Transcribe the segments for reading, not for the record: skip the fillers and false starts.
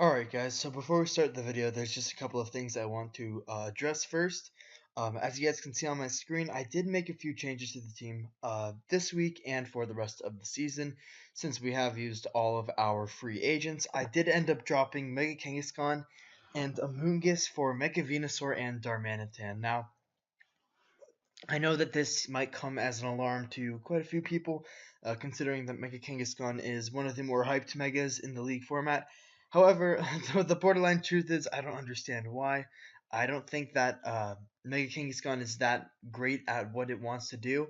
Alright guys, so before we start the video, there's just a couple of things I want to address first. As you guys can see on my screen, I did make a few changes to the team this week and for the rest of the season. Since we have used all of our free agents, I did end up dropping Mega Kangaskhan and Amoonguss for Mega Venusaur and Darmanitan. Now, I know that this might come as an alarm to quite a few people, considering that Mega Kangaskhan is one of the more hyped megas in the league format. However, the borderline truth is I don't understand why. I don't think that Mega Kangaskhan is that great at what it wants to do.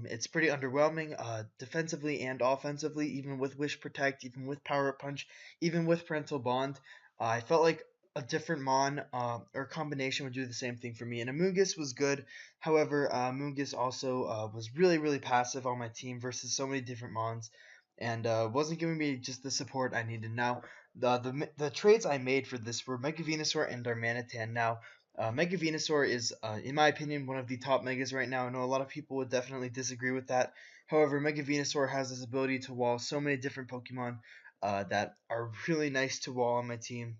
It's pretty underwhelming defensively and offensively, even with Wish Protect, even with Power Up Punch, even with Parental Bond. I felt like a different Mon or combination would do the same thing for me. And Amoonguss was good. However, Moongus also was really passive on my team versus so many different mons, and wasn't giving me just the support I needed. Now, the trades I made for this were Mega Venusaur and Darmanitan. Now, Mega Venusaur is, in my opinion, one of the top megas right now. I know a lot of people would definitely disagree with that. However, Mega Venusaur has this ability to wall so many different Pokemon that are really nice to wall on my team.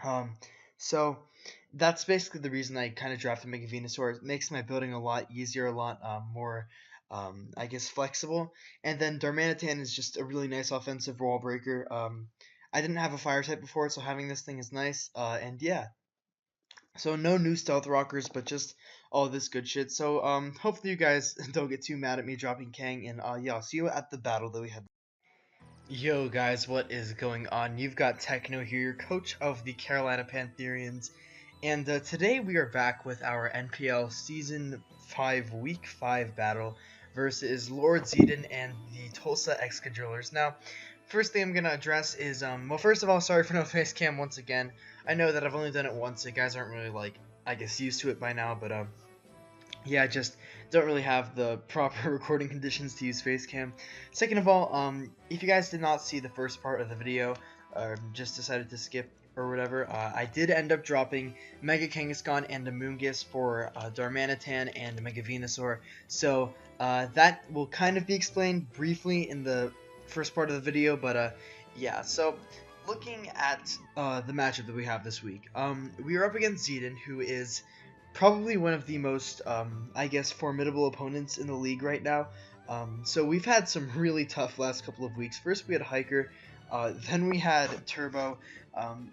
Um, so that's basically the reason I kind of drafted Mega Venusaur. It makes my building a lot easier, a lot more, I guess, flexible. And then Darmanitan is just a really nice offensive wall breaker. I didn't have a fire type before, so having this thing is nice. And yeah, so no new stealth rockers, but just all this good shit. So hopefully you guys don't get too mad at me dropping Kang. And yeah, I'll see you at the battle that we had. Yo guys, what is going on? You've got Techno here, coach of the Carolina Pantherians, and today we are back with our NPL Season 5 Week 5 battle versus LordZeden and the Tulsa Excadrillers. Now, first thing I'm going to address is, well, first of all, sorry for no face cam once again. I know that I've only done it once, so you guys aren't really, like, I guess, used to it by now, but, yeah, just don't really have the proper recording conditions to use Facecam. Second of all, if you guys did not see the first part of the video, or just decided to skip or whatever, I did end up dropping Mega Kangaskhan and Amoonguss for Darmanitan and Mega Venusaur. So that will kind of be explained briefly in the first part of the video, but yeah. So looking at the matchup that we have this week, we are up against Zeden, who is probably one of the most, I guess, formidable opponents in the league right now. So we've had some really tough last couple of weeks. First we had Hiker, then we had Turbo,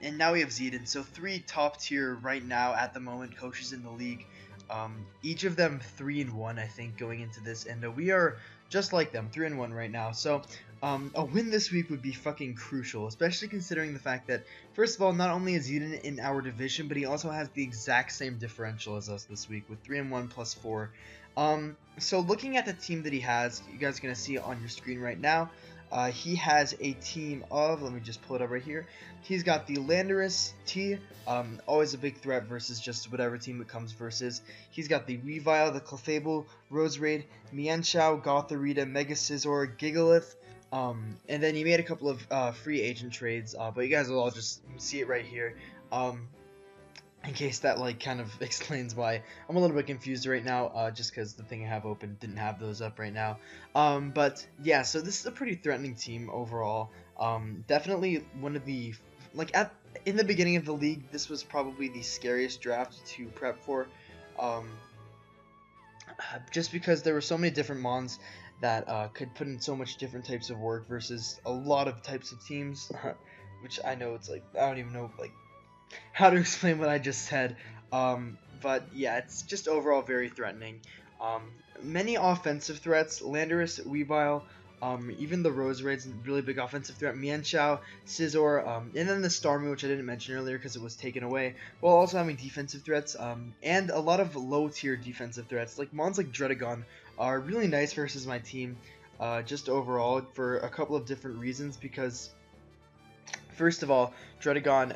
and now we have Zeden. So three top tier right now at the moment coaches in the league. Each of them 3-1, I think, going into this, and we are just like them, 3-1 right now. So a win this week would be fucking crucial, especially considering the fact that, first of all, not only is Eden in our division, but he also has the exact same differential as us this week with 3-1 plus 4. So looking at the team that he has, you guys are going to see it on your screen right now. He has a team of, let me just pull it up right here. He's got the Landorus T, always a big threat versus just whatever team it comes versus. He's got the Weavile, the Clefable, Roserade, Mienshao, Gothorita, Mega Scizor, Gigalith, and then he made a couple of free agent trades, but you guys will all just see it right here. In case that like kind of explains why I'm a little bit confused right now, just because the thing I have open didn't have those up right now. But yeah, so this is a pretty threatening team overall. Definitely one of the, like, in the beginning of the league, this was probably the scariest draft to prep for. Just because there were so many different mons that could put in so much different types of work versus a lot of types of teams, which I know it's like, I don't even know, like, how to explain what I just said. But yeah, it's just overall very threatening. Many offensive threats, Landorus, Weavile, even the Roserade's a really big offensive threat, Mienshao, Scizor, and then the Starmie, which I didn't mention earlier because it was taken away, while also having defensive threats, and a lot of low-tier defensive threats. Like, mons like Dredagon are really nice versus my team, just overall, for a couple of different reasons, because first of all, Dredagon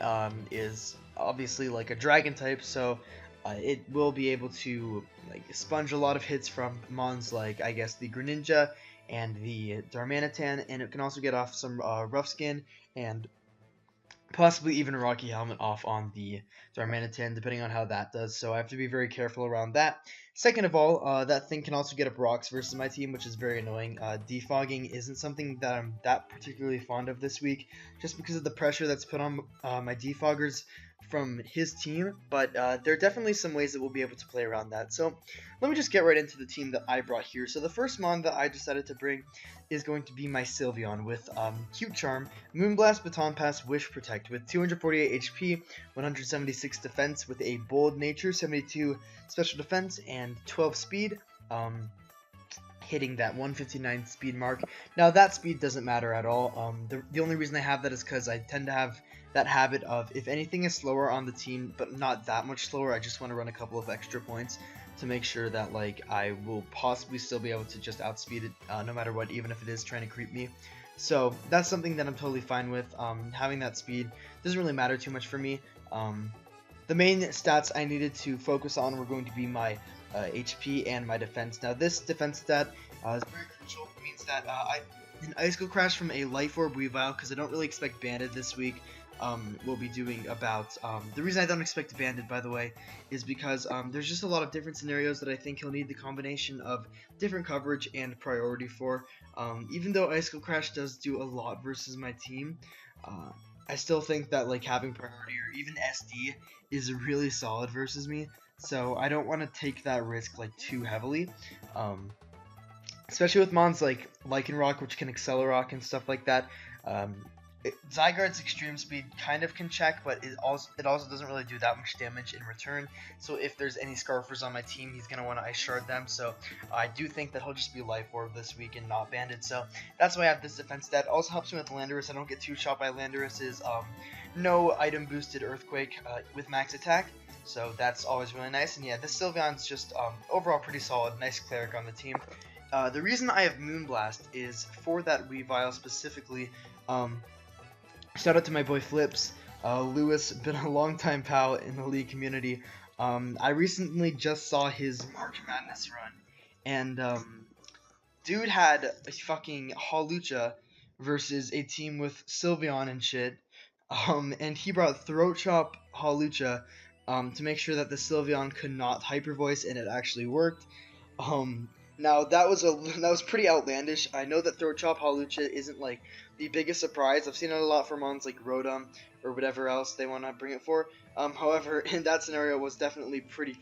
is obviously like a dragon type, so it will be able to like sponge a lot of hits from mons like, I guess, the Greninja and the Darmanitan, and it can also get off some Rough Skin and possibly even Rocky Helmet off on the Darmanitan, depending on how that does. So I have to be very careful around that. Second of all, that thing can also get up rocks versus my team, which is very annoying. Defogging isn't something that I'm that particularly fond of this week, just because of the pressure that's put on my defoggers from his team, but there are definitely some ways that we'll be able to play around that. So let me just get right into the team that I brought here. So the first mon that I decided to bring is going to be my Sylveon with Cute Charm, Moonblast, Baton Pass, Wish Protect with 248 HP, 176 defense with a bold nature, 72 special defense, and 12 speed. Hitting that 159 speed mark. Now that speed doesn't matter at all. The only reason I have that is because I tend to have that habit of, if anything is slower on the team but not that much slower, I just want to run a couple of extra points to make sure that like I will possibly still be able to just outspeed it no matter what, even if it is trying to creep me. So that's something that I'm totally fine with. Having that speed doesn't really matter too much for me. The main stats I needed to focus on were going to be my HP and my defense. Now this defense stat is very crucial. It means that an Icicle Crash from a Life Orb Weavile, because I don't really expect Banded this week, will be doing about, the reason I don't expect Banded, by the way, is because there's just a lot of different scenarios that I think he'll need the combination of different coverage and priority for. Even though Icicle Crash does do a lot versus my team, I still think that like having priority or even SD is really solid versus me, so I don't want to take that risk like too heavily, especially with mons like Lycanroc, which can Accelerock and stuff like that. Zygarde's extreme speed kind of can check, but it also doesn't really do that much damage in return. So if there's any Scarfers on my team, he's going to want to Ice Shard them. So I do think that he'll just be Life Orb this week and not Banded. So that's why I have this defense stat. Also helps me with Landorus. I don't get 2-shot by Landorus's no item boosted Earthquake with max attack. So that's always really nice. And yeah, this Sylveon's just overall pretty solid. Nice Cleric on the team. The reason I have Moonblast is for that Weavile specifically. Shout out to my boy Flips. Lewis, been a long time pal in the League community. I recently just saw his March Madness run, and dude had a fucking Hawlucha versus a team with Sylveon and shit. And he brought Throat Chop Hawlucha to make sure that the Sylveon could not Hyper Voice, and it actually worked. Now that was pretty outlandish. I know that Throat Chop Hawlucha isn't like the biggest surprise. I've seen it a lot for mons like Rotom or whatever else they want to bring it for. However, in that scenario, it was definitely pretty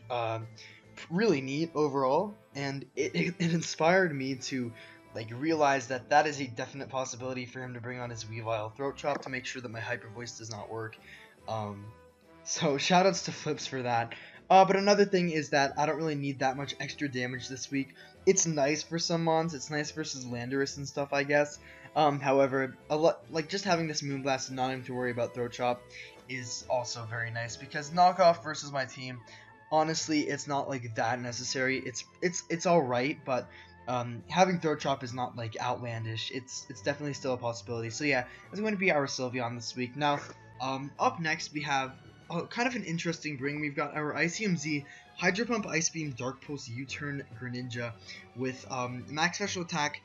really neat overall, and it inspired me to like realize that that is a definite possibility for him to bring on his Weavile Throat Chop to make sure that my Hyper Voice does not work. So shoutouts to Flips for that. But another thing is that I don't really need that much extra damage this week. It's nice for some mons. It's nice versus Landorus and stuff, I guess. However, like just having this Moonblast and not having to worry about Throat Chop is also very nice, because knockoff versus my team, honestly, it's not like that necessary. It's all right, but having Throat Chop is not like outlandish. It's definitely still a possibility. So yeah, it's going to be our Sylveon this week. Now, up next we have kind of an interesting bring. We've got our ICMZ Hydro Pump, Ice Beam, Dark Pulse, U-Turn, Greninja with max special attack,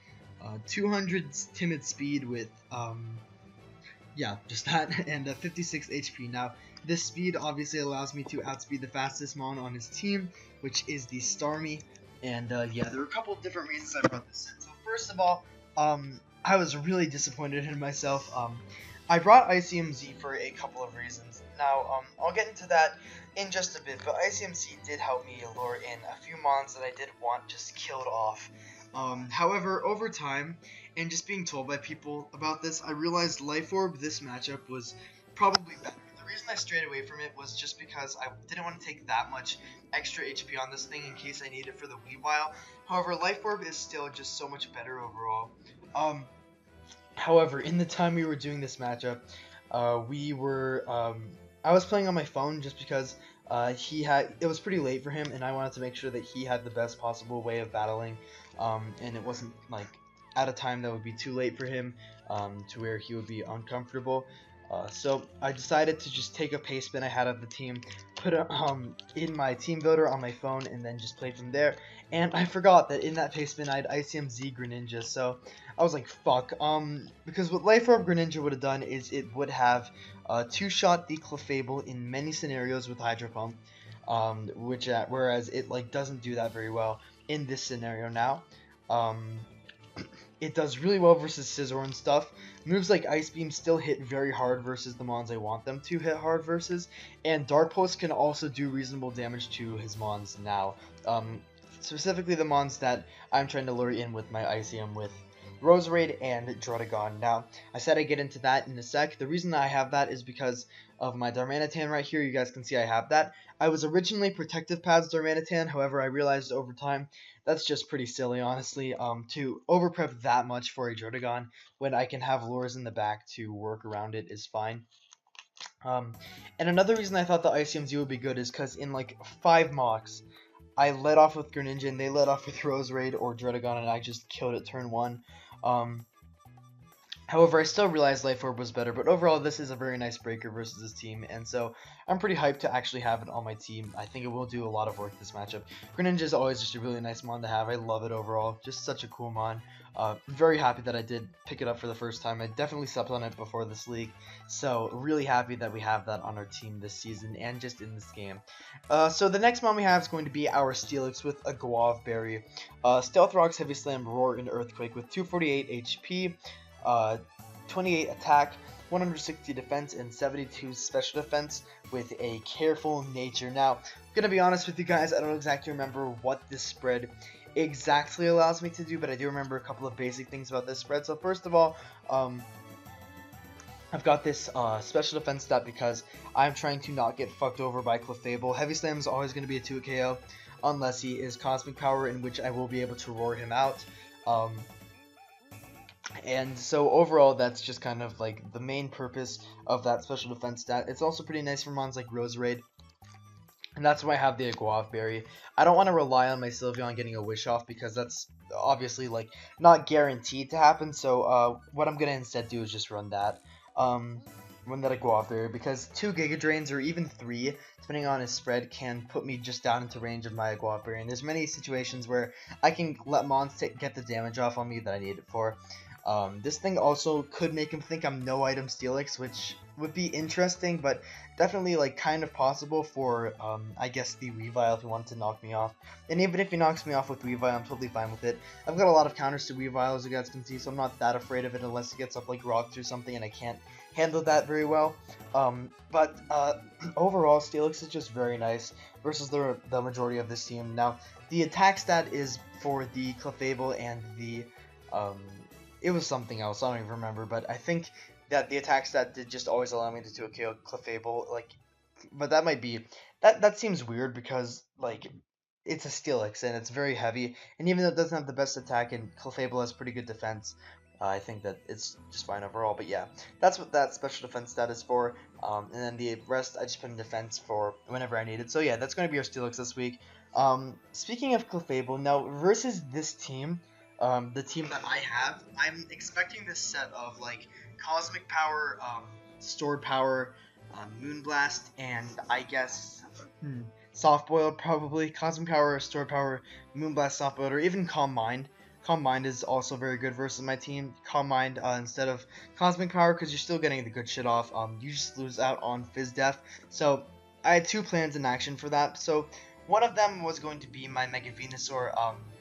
200 timid speed with yeah, just that, and 56 HP. Now this speed obviously allows me to outspeed the fastest mon on his team, which is the Starmie. And yeah, there are a couple of different reasons I brought this in. So first of all, I was really disappointed in myself. I brought ICMZ for a couple of reasons. Now, I'll get into that in just a bit, but ICMZ did help me lure in a few mons that I did want just killed off. However, over time, and just being told by people about this, I realized Life Orb this matchup was probably better. The reason I strayed away from it was just because I didn't want to take that much extra HP on this thing in case I need it for the Weavile. However, Life Orb is still just so much better overall. However, in the time we were doing this matchup, I was playing on my phone just because it was pretty late for him, and I wanted to make sure that he had the best possible way of battling, and it wasn't like at a time that would be too late for him to where he would be uncomfortable. So I decided to just take a pace spin I had of the team, put it in my team builder on my phone, and then just play from there. And I forgot that in that pace spin I had ICMZ Greninja, so I was like, fuck. Because what Life Orb Greninja would have done is it would have 2-shot the Clefable in many scenarios with Hydro Pump. whereas it like doesn't do that very well in this scenario now. Um, it does really well versus Scizor and stuff. Moves like Ice Beam still hit very hard versus the Mons I want them to hit hard versus, and Dark Pulse can also do reasonable damage to his Mons now. Specifically the Mons that I'm trying to lure in with my Iceum with Roserade and Druddigon. Now, I said I'd get into that in a sec. The reason I have that is because of my Darmanitan right here. You guys can see I have that. I was originally Protective Pads Darmanitan, however I realized over time that's just pretty silly, honestly, to overprep that much for a Druddigon when I can have lures in the back to work around it is fine. And another reason I thought the Iceum Z would be good is because in like 5 mocks, I led off with Greninja and they led off with Roserade or Druddigon and I just killed it turn 1. However, I still realized Life Orb was better, but overall this is a very nice breaker versus this team, and so I'm pretty hyped to actually have it on my team. I think it will do a lot of work this matchup. Greninja is always just a really nice mon to have. I love it overall. Just such a cool mon. Very happy that I did pick it up for the first time. I definitely slept on it before this league, so really happy that we have that on our team this season and just in this game. So the next mon we have is going to be our Steelix with a Guave Berry. Stealth Rocks, Heavy Slam, Roar, and Earthquake with 248 HP. 28 attack, 160 defense, and 72 special defense with a careful nature. Now, I'm gonna be honest with you guys, I don't exactly remember what this spread exactly allows me to do, but I do remember a couple of basic things about this spread. So first of all, I've got this special defense stat because I'm trying to not get fucked over by Clefable. Heavy Slam is always going to be a 2 KO unless he is Cosmic Power, in which I will be able to roar him out. And so overall, that's just kind of like the main purpose of that special defense stat. It's also pretty nice for mons like Roserade, and that's why I have the Guave Berry. I don't want to rely on my Sylveon getting a Wish Off because that's obviously like not guaranteed to happen. So what I'm gonna instead do is just run that. Run that Guave Berry because 2 Giga Drains or even 3, depending on his spread, can put me just down into range of my Guave Berry. And there's many situations where I can let mons get the damage off on me that I need it for. This thing also could make him think I'm no item Steelix, which would be interesting, but definitely like kind of possible for I guess the Weavile if he wanted to knock me off. And even if he knocks me off with Weavile, I'm totally fine with it. I've got a lot of counters to Weavile, as you guys can see, so I'm not that afraid of it unless he gets up like rocks or something and I can't handle that very well. But overall, Steelix is just very nice versus the majority of this team. Now, the attack stat is for the Clefable and the it was something else, I don't even remember, but I think that the attack stat did just always allow me to 2 KO Clefable, like, but that might be, that seems weird because, like, it's a Steelix and it's very heavy, and even though it doesn't have the best attack and Clefable has pretty good defense, I think that it's just fine overall. But yeah, that's what that special defense stat is for, and then the rest I just put in defense for whenever I need it. So yeah, that's going to be our Steelix this week. Speaking of Clefable, now versus this team, the team that I have, I'm expecting this set of like Cosmic Power, Stored Power, Moonblast, and I guess Soft Boiled probably. Cosmic Power, Stored Power, Moonblast, Soft Boiled, or even Calm Mind. Calm Mind is also very good versus my team. Calm Mind instead of Cosmic Power because you're still getting the good shit off. You just lose out on Fizz Def. So I had 2 plans in action for that. So one of them was going to be my Mega Venusaur,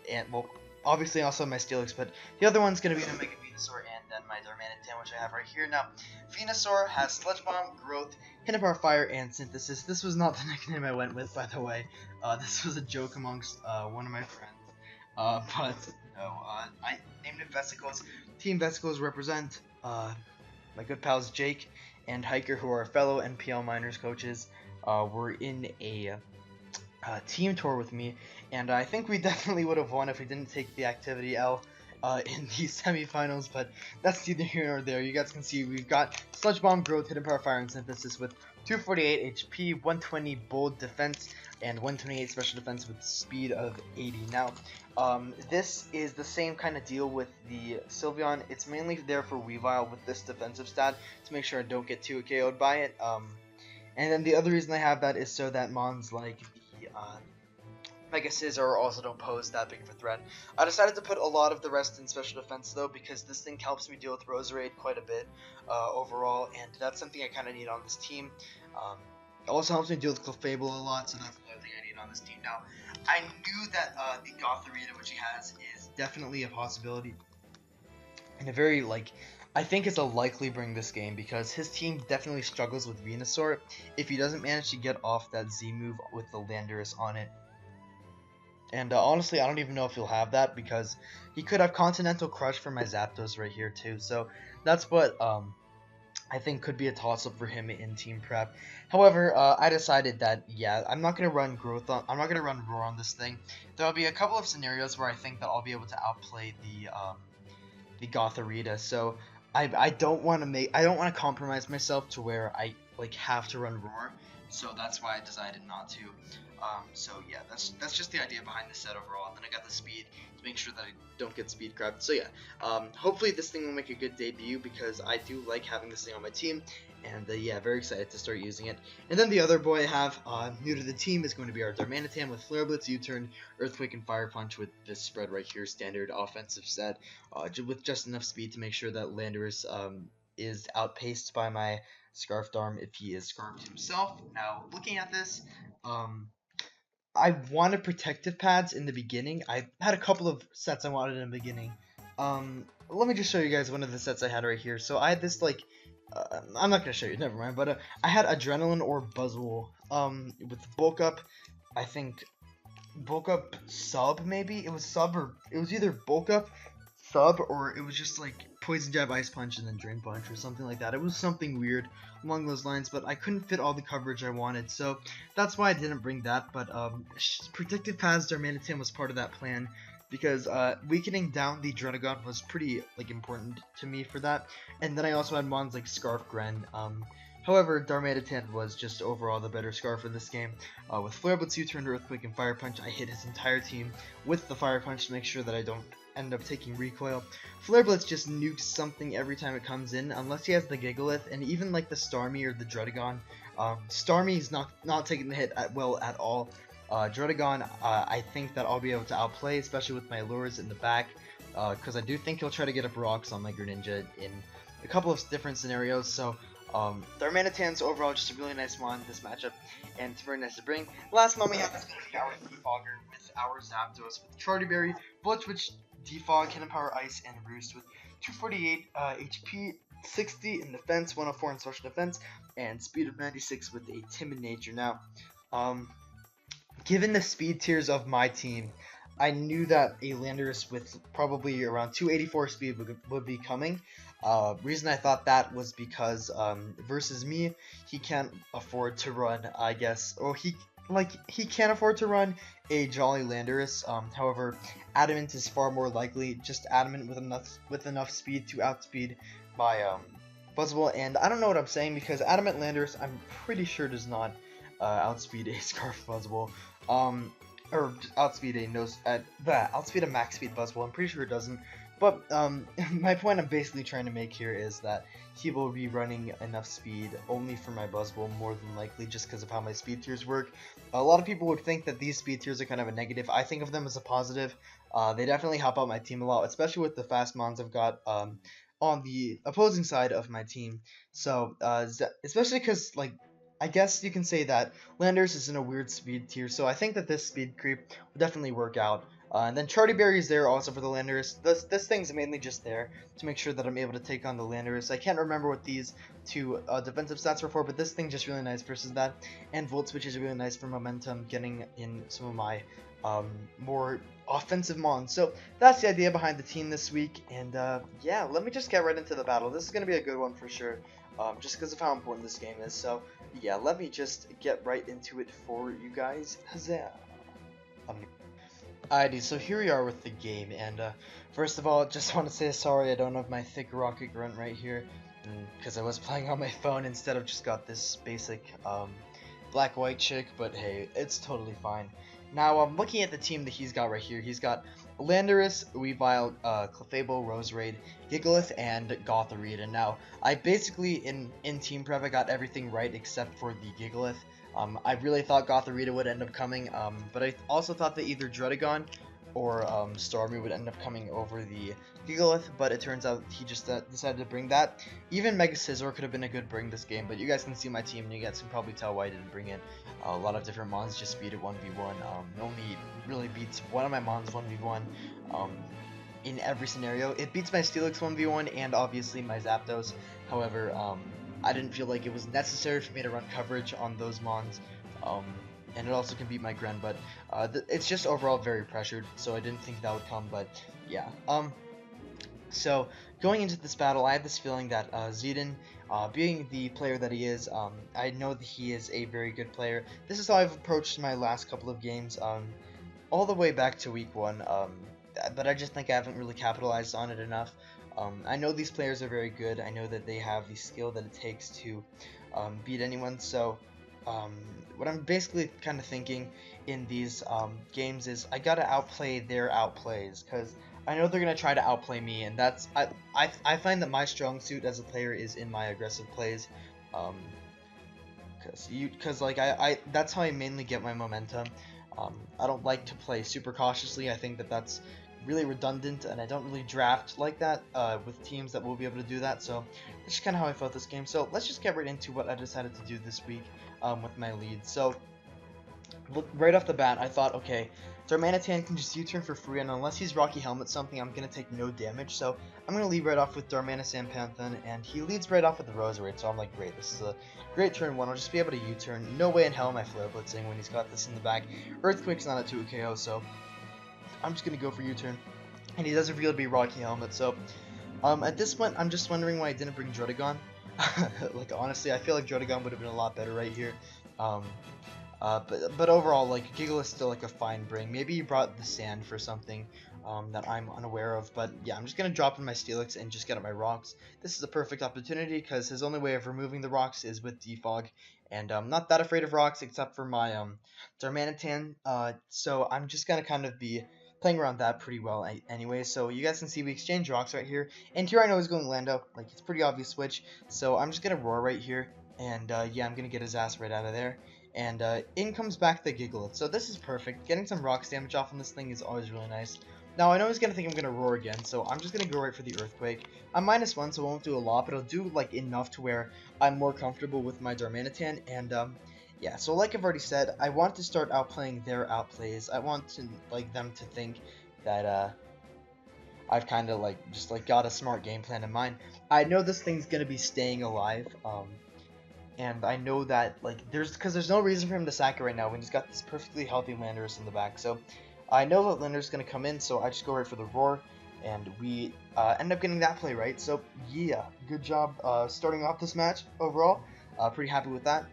and well, obviously also my Steelix, but the other one's going to be the Mega Venusaur and then my Darmanitan, which I have right here. Now, Venusaur has Sludge Bomb, Growth, Hidden Power Fire, and Synthesis. This was not the nickname I went with, by the way. This was a joke amongst one of my friends. But no, I named it Vesicles. Team Vesicles represent my good pals Jake and Hiker, who are fellow NPL minors coaches. Were in a team tour with me, and I think we definitely would have won if we didn't take the activity L in the semifinals, but that's neither here nor there. You guys can see we've got Sludge Bomb, Growth, Hidden Power Fire, and Synthesis with 248 HP, 120 bold defense, and 128 special defense with speed of 80. Now, this is the same kind of deal with the Sylveon. It's mainly there for Weavile with this defensive stat to make sure I don't get 2 KO'd by it. And then the other reason I have that is so that mons like the Mega Scizor also don't pose that big of a threat. I decided to put a lot of the rest in special defense though, because this thing helps me deal with Roserade quite a bit overall, and that's something I kind of need on this team. It also helps me deal with Clefable a lot, so that's another thing I need on this team. Now, I knew that the Gotharita, which he has, is definitely a possibility. And a very, like, I think it's a likely bring this game because his team definitely struggles with Venusaur if he doesn't manage to get off that Z move with the Landorus on it. And honestly, I don't even know if he'll have that because he could have Continental Crush for my Zapdos right here too. So that's what I think could be a toss-up for him in team prep. However, I decided that yeah, I'm not gonna run I'm not gonna run Roar on this thing. There'll be a couple of scenarios where I think that I'll be able to outplay the Gotharita. So I don't want to compromise myself to where I like have to run Roar. So that's why I decided not to. So yeah, that's just the idea behind the set overall. And then I got the speed to make sure that I don't get speed crapped. So yeah, hopefully this thing will make a good debut because I do like having this thing on my team. And yeah, very excited to start using it. And then the other boy I have new to the team is going to be our Darmanitan with Flare Blitz, U-Turn, Earthquake, and Fire Punch with this spread right here, standard offensive set, with just enough speed to make sure that Landorus is outpaced by my Scarfdom if he is Scarfed himself. Now, looking at this, I wanted protective pads in the beginning. I had a couple of sets I wanted in the beginning. Let me just show you guys one of the sets I had right here. So I had this like, I'm not gonna show you, never mind. But I had Adrenaline or Buzzwole. With bulk up, I think bulk up sub maybe it was sub or it was either bulk up sub or it was just like Poison Jab, Ice Punch, and then Drain Punch or something like that. It was something weird along those lines, but I couldn't fit all the coverage I wanted, so that's why I didn't bring that. But Protective Paths Darmanitan was part of that plan because weakening down the Drenagon was pretty like important to me for that. And then I also had mons like Scarf Gren. However, Darmanitan was just overall the better Scarf in this game. With Flare Blitz, U-Turn, Earthquake, and Fire Punch, I hit his entire team with the Fire Punch to make sure that I don't end up taking recoil. Flare Blitz just nukes something every time it comes in, unless he has the Gigalith, and even like the Starmie or the Dredagon. Starmie is not taking the hit well at all. Dredagon, I think that I'll be able to outplay, especially with my lures in the back, because I do think he'll try to get up rocks on my Greninja in a couple of different scenarios. So Darmanitan's overall just a really nice mon this matchup, and it's very nice to bring. Last mon we have is going to be our Defogger with our Zapdos with Charterberry, Bullet Switch, Defog, Cannon Power, Ice, and Roost with 248 HP, 60 in defense, 104 in special defense, and speed of 96 with a timid nature. Now, given the speed tiers of my team, I knew that a Landorus with probably around 284 speed would be coming. Reason I thought that was because versus me, he can't afford to run, I guess, or he can't afford to run a Jolly Landorus. However, Adamant is far more likely, just Adamant with enough speed to outspeed my Buzzwole. And I don't know what I'm saying because Adamant Landorus, I'm pretty sure does not outspeed a Scarf Buzzwole. Or outspeed a max speed Buzzwole. I'm pretty sure it doesn't. But my point I'm basically trying to make here is that he will be running enough speed only for my Buzzwole more than likely, just because of how my speed tiers work. A lot of people would think that these speed tiers are kind of a negative. I think of them as a positive. They definitely help out my team a lot, especially with the fast mons I've got on the opposing side of my team. So especially because like, I guess you can say that Landorus is in a weird speed tier, so I think that this speed creep will definitely work out. And then Charterberry is there also for the Landorus. This thing's mainly just there to make sure that I'm able to take on the Landorus. I can't remember what these two defensive stats were for, but this thing's just really nice versus that. And Volt Switch is really nice for momentum, getting in some of my more offensive mons. So that's the idea behind the team this week. And yeah, let me just get right into the battle. This is going to be a good one for sure, just because of how important this game is. So yeah, let me just get right into it for you guys. Huzzah! Alrighty, so here we are with the game, and first of all, just want to say sorry I don't have my thick rocket grunt right here, because I was playing on my phone instead of just got this basic black-white chick, but hey, it's totally fine. Now, I'm looking at the team that he's got right here. He's got Landorus, Weavile, Clefable, Roserade, Gigalith, and Gotharita. Now, I basically, in Team Prep, I got everything right except for the Gigalith. I really thought Gotharita would end up coming, but I also thought that either Dredagon or Stormy would end up coming over the Gigalith, but it turns out he just decided to bring that. Even Mega Scizor could have been a good bring this game, but you guys can see my team, and you guys can probably tell why I didn't bring in a lot of different mons, just beat it 1v1. Only really beats one of my mons 1v1 in every scenario. It beats my Steelix 1v1 and obviously my Zapdos. However, I didn't feel like it was necessary for me to run coverage on those mons. And it also can beat my Gren, but it's just overall very pressured, so I didn't think that would come, but yeah. So, going into this battle, I had this feeling that Zeden, being the player that he is, I know that he is a very good player. This is how I've approached my last couple of games, all the way back to week 1, but I just think I haven't really capitalized on it enough. I know these players are very good. I know that they have the skill that it takes to beat anyone, so what I'm basically kind of thinking in these games is I gotta outplay their outplays, because I know they're gonna try to outplay me, and that's I find that my strong suit as a player is in my aggressive plays, because like I that's how I mainly get my momentum. I don't like to play super cautiously. I think that that's really redundant, and I don't really draft like that with teams that will be able to do that. So that's just kind of how I felt this game. So let's just get right into what I decided to do this week with my lead. So right off the bat, I thought, okay, Darmanitan can just U-turn for free, and unless he's Rocky Helmet something, I'm going to take no damage. So I'm going to lead right off with Darmanitan Pantheon, and he leads right off with the Roserade. So I'm like, great, this is a great turn 1. I'll just be able to U-turn. No way in hell am I Flare Blitzing when he's got this in the back. Earthquake's not a 2 KO, so I'm just going to go for U-turn. And he does reveal to be Rocky Helmet, so at this point, I'm just wondering why I didn't bring Druddigon. Like, honestly, I feel like Druddigon would have been a lot better right here. But overall, like, Gigalith is still like a fine bring. Maybe he brought the sand for something that I'm unaware of. But yeah, I'm just gonna drop in my Steelix and just get up my rocks. This is a perfect opportunity because his only way of removing the rocks is with Defog, and I'm not that afraid of rocks except for my Darmanitan. So I'm just gonna kind of be playing around that pretty well anyway. So you guys can see we exchange rocks right here, and here I know he's going Lando. Like, it's a pretty obvious switch. So I'm just gonna roar right here, and yeah, I'm gonna get his ass right out of there. And in comes back the Gigalith. So this is perfect. Getting some rocks damage off on this thing is always really nice. Now, I know he's going to think I'm going to roar again, so I'm just going to go right for the Earthquake. I'm -1, so it won't do a lot, but it'll do, like, enough to where I'm more comfortable with my Darmanitan. And, yeah, so like I've already said, I want to start outplaying their outplays. I want to, like, them to think that, I've kind of, like, just, like, got a smart game plan in mind. I know this thing's going to be staying alive, and I know that, like, there's no reason for him to sack it right now when he's got this perfectly healthy Landorus in the back. So I know that Landorus is going to come in, so I just go right for the Roar, and we end up getting that play right. So yeah, good job starting off this match overall. Pretty happy with that.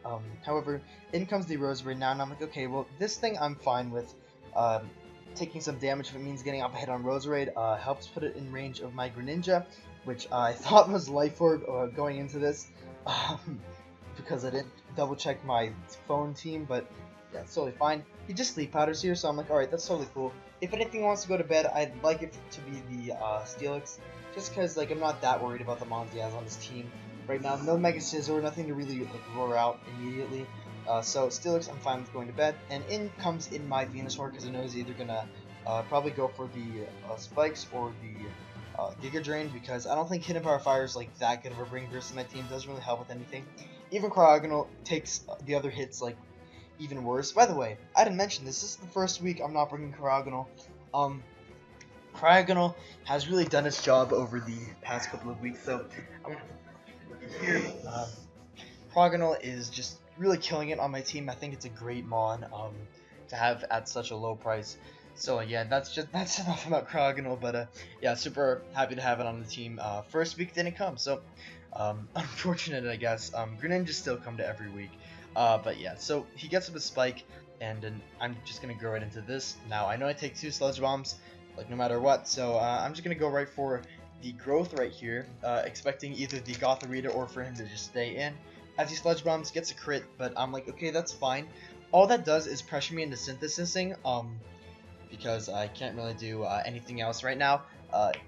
However, in comes the Roserade now, and I'm like, okay, well, this thing I'm fine with. Taking some damage if it means getting off a hit on Roserade helps put it in range of my Greninja, which I thought was Life Orb going into this. Because I didn't double check my phone team, but yeah, it's totally fine. He just sleep powders here, so I'm like, alright, that's totally cool. If anything wants to go to bed, I'd like it to be the Steelix, just because, like, I'm not that worried about the mons he has on his team right now. No Mega Scizor, nothing to really, like, roar out immediately. So Steelix, I'm fine with going to bed, and in comes in my Venusaur, because I know he's either gonna probably go for the spikes or the Giga Drain, because I don't think Hidden Power Fire is, like, that good of a bring versus my team. Doesn't really help with anything. Even Cryogonal takes the other hits, like, even worse. By the way, I didn't mention this. This is the first week I'm not bringing Cryogonal. Cryogonal has really done its job over the past couple of weeks. So here, Cryogonal is just really killing it on my team. I think it's a great mon to have at such a low price. So yeah, that's enough about Cryogonal. But yeah, super happy to have it on the team. First week didn't come, so. Unfortunate, I guess. Greninjas still come to every week. But yeah, so he gets up a spike, and then I'm just gonna go right into this. Now, I know I take 2 Sludge Bombs, like, no matter what, so I'm just gonna go right for the Growth right here, expecting either the Gothorita or for him to just stay in. As he Sludge Bombs, gets a crit, but I'm like, okay, that's fine. All that does is pressure me into Synthesizing, because I can't really do anything else right now,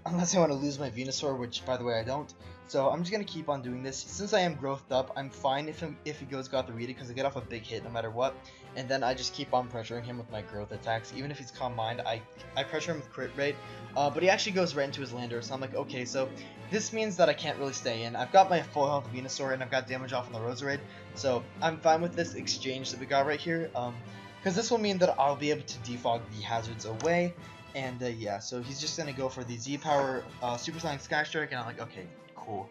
unless I want to lose my Venusaur, which, by the way, I don't. So I'm just gonna keep on doing this. Since I am growthed up, I'm fine if he goes got the read because I get off a big hit no matter what. And then I just keep on pressuring him with my growth attacks. Even if he's Calm Mind, I pressure him with crit rate. But he actually goes right into his lander, so I'm like, okay, so this means that I can't really stay in. I've got my full health Venusaur and I've got damage off on the Roserade, so I'm fine with this exchange that we got right here. Because this will mean that I'll be able to defog the hazards away. And yeah, so he's just gonna go for the Z Power Supersonic Sky Strike, and I'm like, okay, cool.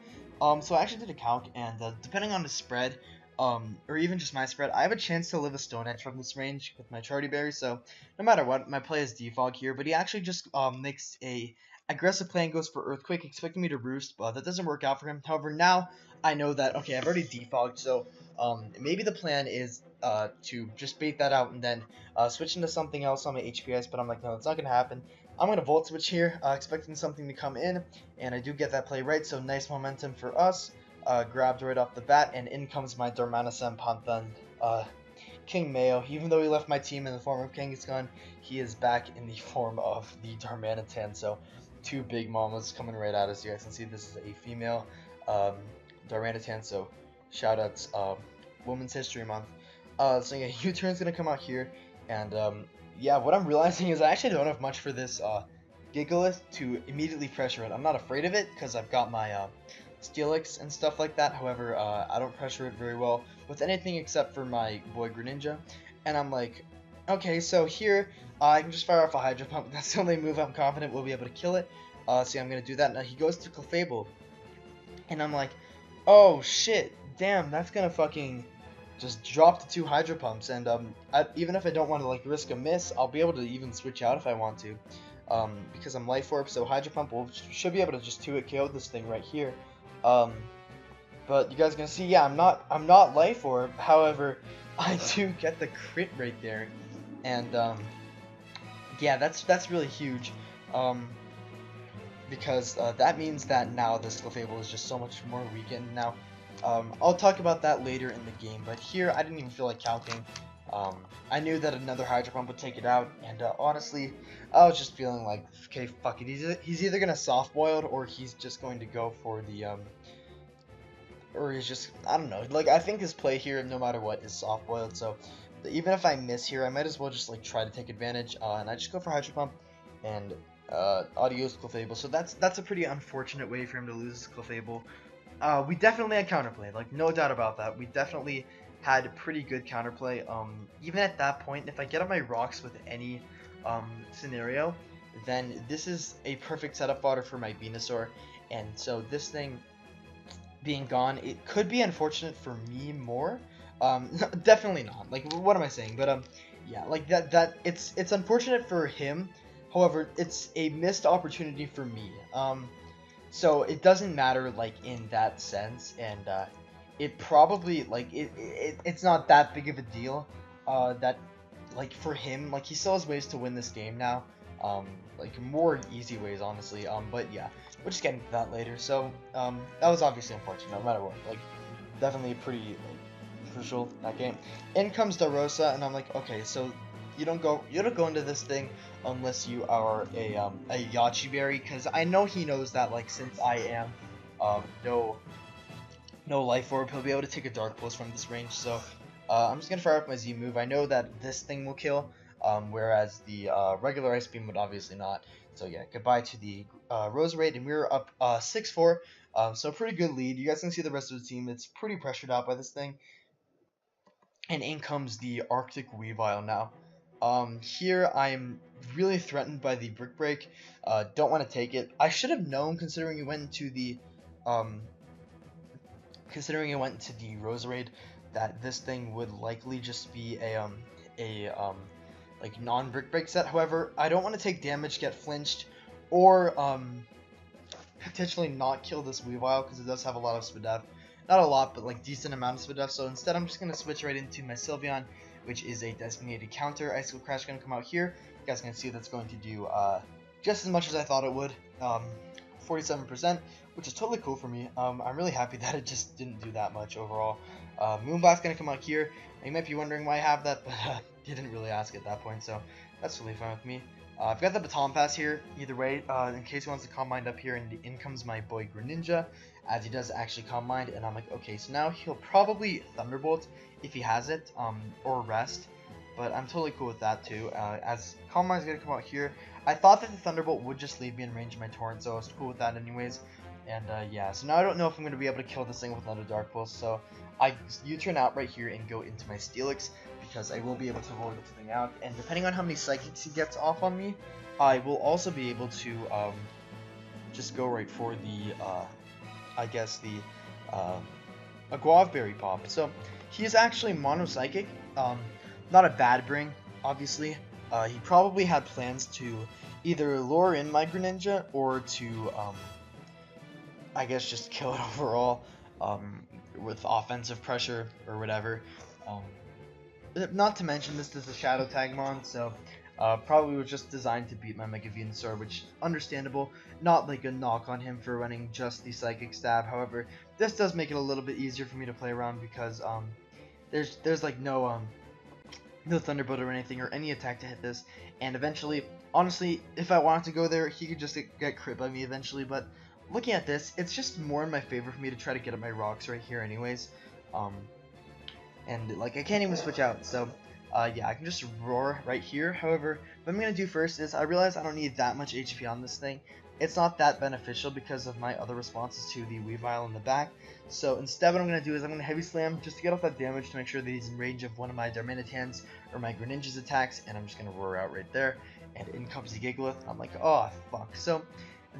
So I actually did a calc, and depending on the spread, or even just my spread, I have a chance to live a Stone Edge from this range with my Charity Berry. So no matter what, my play is defog here, but he actually just makes a aggressive play and goes for Earthquake, expecting me to roost, but that doesn't work out for him. However, now I know that, okay, I've already defogged, so maybe the plan is to just bait that out and then switch into something else on my HPS, but I'm like, no, it's not going to happen. I'm going to Volt Switch here, expecting something to come in, and I do get that play right, so nice momentum for us. Grabbed right off the bat, and in comes my Darmanitan Pantheran, King Mayo. Even though he left my team in the form of Kangaskhan, he is back in the form of the Darmanitan, so two big mamas coming right at us. You guys can see this is a female Darmanitan, so shoutouts Women's History Month. So yeah, U-turn's gonna come out here, and yeah, what I'm realizing is I actually don't have much for this Gigalith to immediately pressure it. I'm not afraid of it because I've got my Steelix and stuff like that. However, I don't pressure it very well with anything except for my boy Greninja. And I'm like, okay, so here I can just fire off a Hydro Pump. That's the only move I'm confident we'll be able to kill it. So I'm gonna do that. Now he goes to Clefable, and I'm like, oh shit, damn, that's gonna fucking just drop the two Hydro Pumps. And even if I don't want to like risk a miss, I'll be able to even switch out if I want to, because I'm Life Orb. So Hydro Pump should be able to just 2-hit KO this thing right here. But you guys are gonna see, yeah, I'm not Life Orb. However, I do get the crit right there, and yeah, that's really huge. Because that means that now this Clefable is just so much more weakened. Now, I'll talk about that later in the game, but here I didn't even feel like calcing. I knew that another Hydro Pump would take it out, and honestly, I was just feeling like, okay, fuck it. He's either gonna soft boiled or he's just going to go for the or he's just, I don't know. Like, I think his play here, no matter what, is soft boiled. So even if I miss here, I might as well just like try to take advantage, and I just go for Hydro Pump and adios Clefable. So that's a pretty unfortunate way for him to lose his Clefable. We definitely had counterplay, like no doubt about that. We definitely had pretty good counterplay. Even at that point, if I get on my rocks with any scenario, then this is a perfect setup fodder for my Venusaur. And so this thing being gone, it could be unfortunate for me more. Definitely not. Like, what am I saying? But yeah, like that it's unfortunate for him. However, it's a missed opportunity for me. So it doesn't matter, like, in that sense, and it probably, like, it's not that big of a deal, that, like, for him, like, he still has ways to win this game now, like, more easy ways, honestly, but yeah, we'll just get into that later. So, that was obviously unfortunate, no matter what, like, definitely pretty, like, crucial, that game. In comes DeRosa, and I'm like, okay, so you don't go into this thing unless you are a Yachi Berry, because I know he knows that, like, since I am no Life Orb, he'll be able to take a Dark Pulse from this range. So I'm just gonna fire up my Z move. I know that this thing will kill, whereas the regular Ice Beam would obviously not. So yeah, goodbye to the Roserade, and we're up 6-4. So pretty good lead. You guys can see the rest of the team. It's pretty pressured out by this thing. And in comes the Arctic Weavile now. Here I'm really threatened by the Brick Break. Don't want to take it. I should have known, considering it went into the Roserade, that this thing would likely just be a like non-Brick Break set. However, I don't want to take damage, get flinched, or potentially not kill this Weavile, because it does have a lot of SPDF. Not a lot, but like decent amount of SPDF. So instead, I'm just gonna switch right into my Sylveon, which is a designated counter. Icicle Crash gonna come out here. You guys can see that's going to do just as much as I thought it would. 47%, which is totally cool for me. I'm really happy that it just didn't do that much overall. Moonblast gonna come out here. You might be wondering why I have that, but you didn't really ask at that point, so that's really fine with me. I've got the baton pass here, either way, in case he wants to calm mind up here, and in comes my boy Greninja, as he does actually calm mind, and I'm like, okay, so now he'll probably Thunderbolt if he has it, or Rest, but I'm totally cool with that too, as calm mind's gonna come out here. I thought that the Thunderbolt would just leave me in range of my Torrent, so I was cool with that anyways, and yeah, so now I don't know if I'm gonna be able to kill this thing with another Dark Pulse, so I U-turn out right here and go into my Steelix, because I will be able to avoid the thing out, and depending on how many Psychics he gets off on me, I will also be able to just go right for the, I guess the a Guavaberry Pop. So he is actually Mono Psychic, not a bad bring, obviously. He probably had plans to either lure in my Greninja or to, I guess, just kill it overall with offensive pressure or whatever. Not to mention, this is a Shadow Tagmon, so probably was just designed to beat my Mega Venusaur, which is understandable. Not like a knock on him for running just the Psychic Stab. However, this does make it a little bit easier for me to play around because there's like no Thunderbolt or anything or any attack to hit this. And eventually, honestly, if I wanted to go there, he could just get crit by me eventually. But looking at this, it's just more in my favor for me to try to get up my rocks right here, anyways. And like I can't even switch out, so yeah, I can just roar right here. However, what I'm gonna do first is I realize I don't need that much HP on this thing. It's not that beneficial because of my other responses to the Weavile in the back. So instead, what I'm gonna do is I'm gonna Heavy Slam just to get off that damage to make sure that he's in range of one of my Darmanitans or my Greninja's attacks, and I'm just gonna roar out right there. And in comes the Gigalith. I'm like, oh fuck. So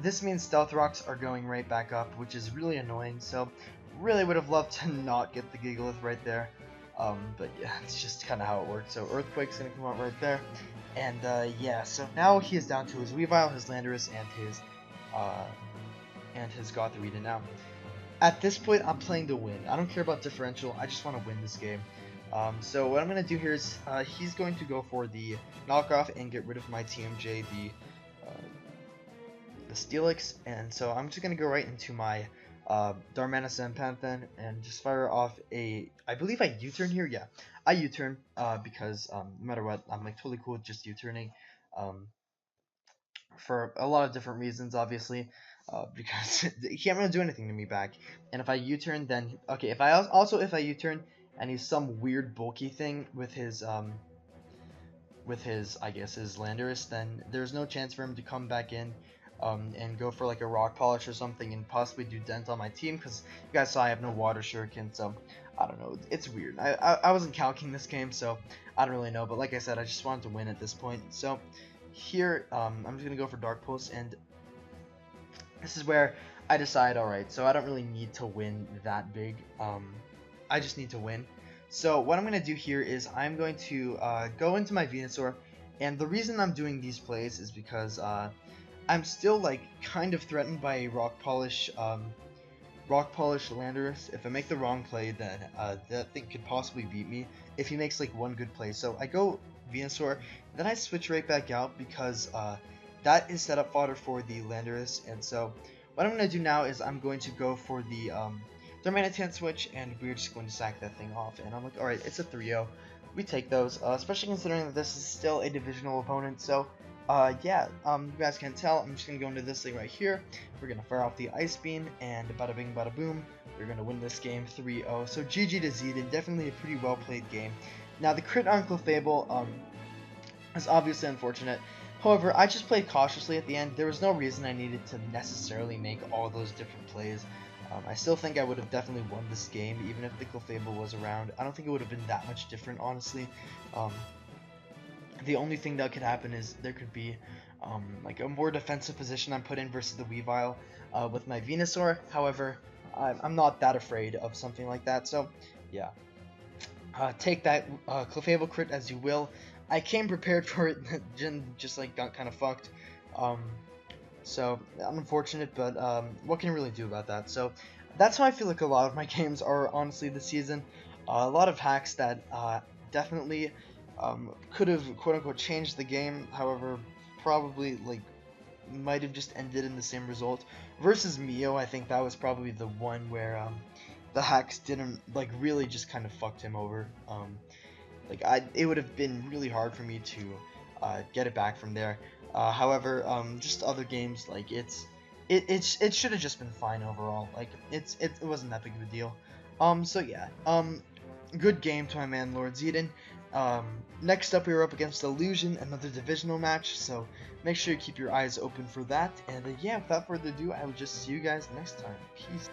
this means Stealth Rocks are going right back up, which is really annoying. So really would have loved to not get the Gigalith right there. But yeah, it's just kind of how it works. So Earthquake's gonna come out right there, and yeah. So now he is down to his Weavile, his Landorus, and his Gothorita. Now, at this point, I'm playing to win. I don't care about differential. I just want to win this game. So what I'm gonna do here is he's going to go for the knockoff and get rid of my TMJ, the Steelix, and so I'm just gonna go right into my Darmanitan and Pantheon and just fire off a, I believe I U-turn here, yeah, I U-turn because no matter what, I'm like totally cool with just U-turning for a lot of different reasons, obviously, because he can't really do anything to me back, and if I U-turn, then, okay, if I if I U-turn and he's some weird bulky thing with his, I guess, his Landorus, then there's no chance for him to come back in and go for like a Rock Polish or something and possibly do dent on my team, because you guys saw I have no Water Shuriken, so I don't know, it's weird. I wasn't calculating this game, so I don't really know, but like I said, I just wanted to win at this point. So here, I'm just going to go for Dark Pulse, and this is where I decide, alright, so I don't really need to win that big, I just need to win. So what I'm going to do here is I'm going to go into my Venusaur, and the reason I'm doing these plays is because I'm still like kind of threatened by a Rock Polish Landorus. If I make the wrong play, then that thing could possibly beat me if he makes like one good play. So I go Venusaur, then I switch right back out because that is set up fodder for the Landorus. And so what I'm going to do now is I'm going to go for the Darmanitan switch, and we're just going to sack that thing off. And I'm like, alright, it's a 3-0. We take those, especially considering that this is still a divisional opponent. So yeah, you guys can't tell, I'm just going to go into this thing right here. We're going to fire off the Ice Beam, and bada bing, bada boom, we're going to win this game 3-0. So GG to Zeden, definitely a pretty well played game. Now, the crit on Clefable is obviously unfortunate. However, I just played cautiously at the end. There was no reason I needed to necessarily make all those different plays. I still think I would have definitely won this game, even if the Clefable was around. I don't think it would have been that much different, honestly. The only thing that could happen is there could be like a more defensive position I'm put in versus the Weavile with my Venusaur. However, I'm not that afraid of something like that. So yeah, take that Clefable crit as you will. I came prepared for it. Jin just like got kind of fucked. So unfortunate, but what can you really do about that? So that's how I feel like a lot of my games are honestly this season. A lot of hacks that definitely could have quote-unquote changed the game, however probably like might have just ended in the same result. Versus Mio, I think that was probably the one where the hacks didn't like really just kind of fucked him over. Like it would have been really hard for me to get it back from there. However, just other games, like it should have just been fine overall. Like it wasn't that big of a deal. So yeah, good game to my man LordZeden. Next up, we were up against Illusion, another divisional match. So make sure you keep your eyes open for that. And yeah, without further ado, I will just see you guys next time. Peace.